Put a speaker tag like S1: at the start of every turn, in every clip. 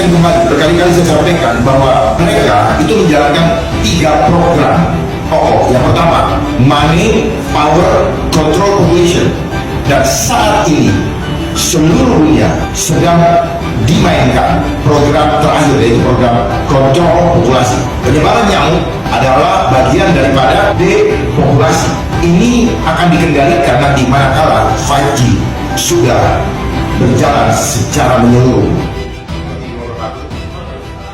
S1: ingatkan kembali, berkali-kali saya sampaikan bahwa mereka itu menjalankan 3 program pokok. Yang pertama, money, power, control population. Dan saat ini seluruh dunia sedang dimainkan program terakhir, yaitu program kontrol populasi. Penyebaran nyamuk adalah bagian daripada depopulasi. Ini akan dikendalikan nanti manakala 5G sudah berjalan secara menyeluruh.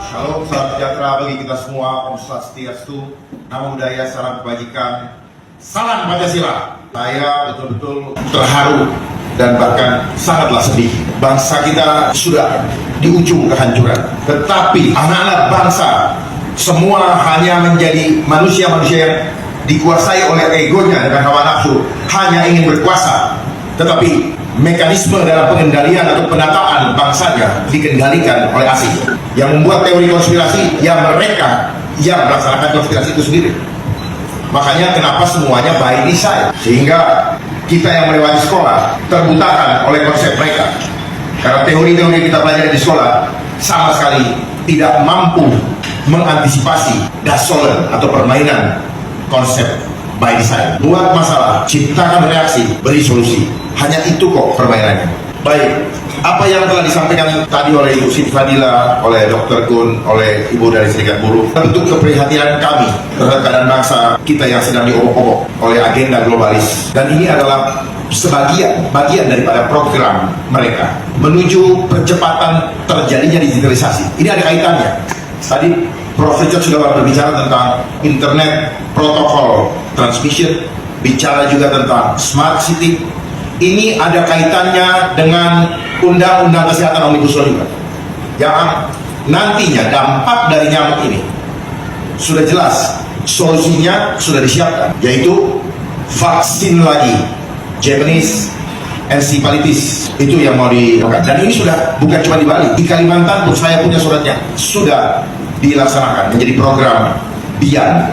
S1: Shalom, salam sejahtera bagi kita semua. Om Swastiastu, Namo Buddhaya, salam kebajikan, salam Pancasila. Saya betul-betul terharu dan bahkan sangatlah sedih. Bangsa kita sudah di ujung kehancuran. Tetapi anak-anak bangsa semua hanya menjadi manusia-manusia yang dikuasai oleh egonya dengan hawa nafsu, hanya ingin berkuasa. Tetapi mekanisme dalam pengendalian atau penataan bangsanya dikendalikan oleh asing. Yang membuat teori konspirasi ya mereka yang melaksanakan konspirasi itu sendiri. Makanya kenapa semuanya by design, sehingga kita yang melewati sekolah terbutakan oleh konsep mereka. Karena teori-teori yang kita pelajari di sekolah sama sekali tidak mampu mengantisipasi dasolen atau permainan konsep by design. Buat masalah, ciptakan reaksi, beri solusi. Hanya itu kok permainannya. Baik, apa yang telah disampaikan tadi oleh Ibu Siti Fadila, oleh Dr. Kun, oleh Ibu dari Serikat Buruh, bentuk keprihatinan kami terhadap keadaan bangsa kita yang sedang diobok-obok oleh agenda globalis. Dan ini adalah bagian daripada program mereka menuju percepatan terjadinya digitalisasi. Ini ada kaitannya. Tadi Prof. Richard sudah berbicara tentang internet protokol transmission, bicara juga tentang smart city. Ini ada kaitannya dengan Undang-Undang Kesehatan Omnibus Law juga, yang nantinya dampak dari nyamuk ini sudah jelas, solusinya sudah disiapkan, yaitu vaksin lagi Japanese encephalitis, itu yang mau dilakukan. Dan ini sudah bukan cuma di Bali, di Kalimantan pun saya punya suratnya, sudah dilaksanakan menjadi program BIAN,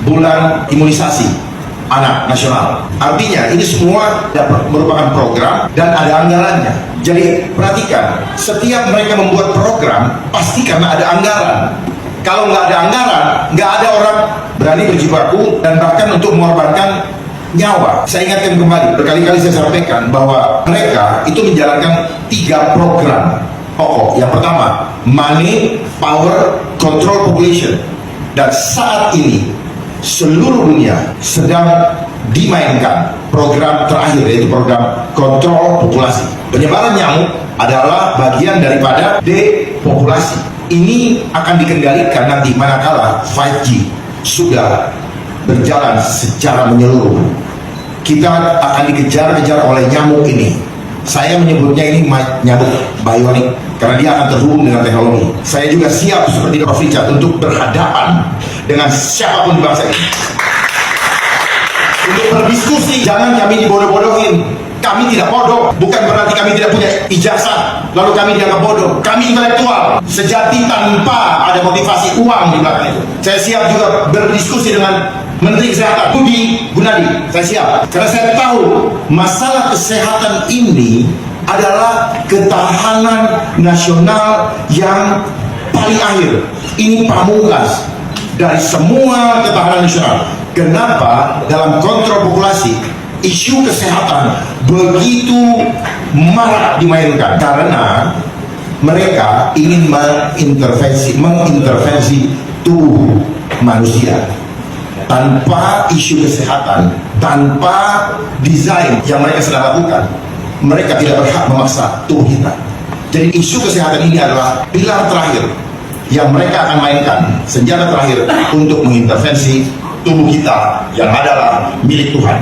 S1: Bulan Imunisasi Anak Nasional. Artinya ini semua merupakan program dan ada anggarannya. Jadi perhatikan, setiap mereka membuat program pasti karena ada anggaran. Kalau nggak ada anggaran, nggak ada orang berani berjibaku dan bahkan untuk mengorbankan nyawa. Saya ingatkan kembali, berkali-kali saya sampaikan bahwa mereka itu menjalankan 3 program pokok. Yang pertama, money, power, control population. Dan saat ini seluruh dunia sedang dimainkan program terakhir, yaitu program kontrol populasi. Penyebaran nyamuk adalah bagian daripada depopulasi. Ini akan dikendalikan nanti manakala 5G sudah berjalan secara menyeluruh. Kita akan dikejar-kejar oleh nyamuk ini. Saya menyebutnya ini nyamuk bionik karena dia akan terhubung dengan teknologi. Saya juga siap seperti Prof. Richard untuk berhadapan dengan siapapun bangsa ini. Untuk berdiskusi, jangan kami dibodoh-bodohin. Kami tidak bodoh, bukan berarti kami tidak punya ijazah lalu kami dianggap bodoh. Kami intelektual sejati tanpa ada motivasi uang di belakang itu. Saya siap juga berdiskusi dengan Menteri Kesehatan Budi Gunadi. Saya siap karena saya tahu masalah kesehatan ini adalah ketahanan nasional yang paling akhir. Ini pamungkas dari semua ketahanan nasional. Kenapa dalam kontrol populasi isu kesehatan begitu marak dimainkan? Karena mereka ingin mengintervensi tubuh manusia tanpa isu kesehatan, tanpa desain yang mereka sedang lakukan. Mereka tidak berhak memaksa tubuh kita. Jadi isu kesehatan ini adalah pilar terakhir yang mereka akan mainkan, senjata terakhir untuk mengintervensi tubuh kita yang adalah milik Tuhan,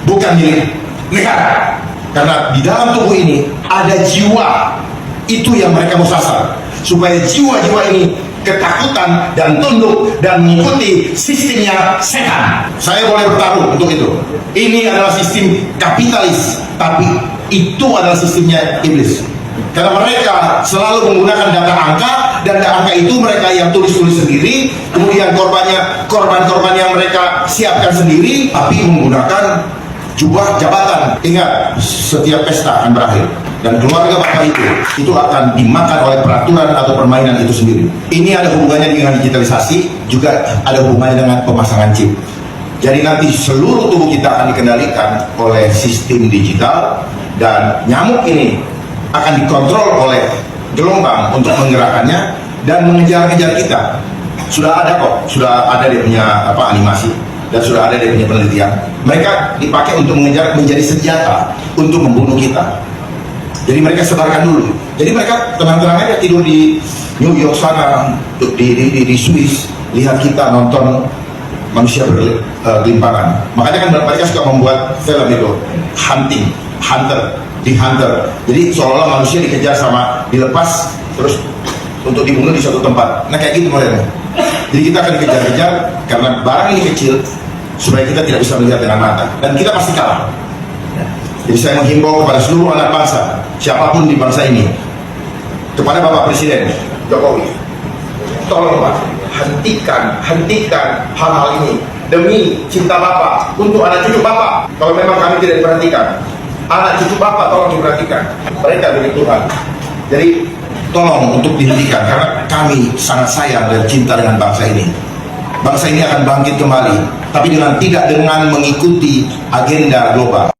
S1: bukan milik negara. Karena di dalam tubuh ini ada jiwa, itu yang mereka mau sasar, supaya jiwa-jiwa ini ketakutan dan tunduk dan mengikuti sistemnya setan. Saya boleh bertaruh untuk itu. Ini adalah sistem kapitalis, tapi itu adalah sistemnya iblis. Karena mereka selalu menggunakan data angka, dan data angka itu mereka yang tulis-tulis sendiri, kemudian korban-korban yang mereka siapkan sendiri, tapi menggunakan jubah jabatan. Ingat, setiap pesta akan berakhir. Dan keluarga Bapak itu akan dimakan oleh peraturan atau permainan itu sendiri. Ini ada hubungannya dengan digitalisasi, juga ada hubungannya dengan pemasangan chip. Jadi nanti seluruh tubuh kita akan dikendalikan oleh sistem digital, dan nyamuk ini akan dikontrol oleh gelombang untuk menggerakkannya dan mengejar-ngejar kita. Sudah ada kok, sudah ada dia punya animasi, dan sudah ada dia punya penelitian. Mereka dipakai untuk mengejar, menjadi senjata untuk membunuh kita. Jadi mereka sebarkan dulu. Jadi mereka tenang-tenang aja tidur di New York sana, di Swiss, lihat kita nonton manusia bergelimpangan. Makanya kan mereka suka membuat film itu, hunter. Jadi seolah-olah manusia dikejar sama, dilepas terus untuk dibunuh di suatu tempat. Nah kayak gitu modelnya. Jadi kita akan dikejar-kejar karena barang ini kecil, supaya kita tidak bisa melihat dengan mata, dan kita pasti kalah. Jadi saya menghimbau kepada seluruh anak bangsa, siapapun di bangsa ini, kepada Bapak Presiden Jokowi, tolong Pak, hentikan hal-hal ini demi cinta Bapak, untuk anak cucu Bapak. Kalau memang kami tidak diperhatikan, anak cucu Bapak tolong diperhatikan, mereka milik Tuhan. Jadi tolong untuk dihentikan, karena kami sangat sayang dan cinta dengan bangsa ini. Bangsa ini akan bangkit kembali, tapi tidak dengan mengikuti agenda global.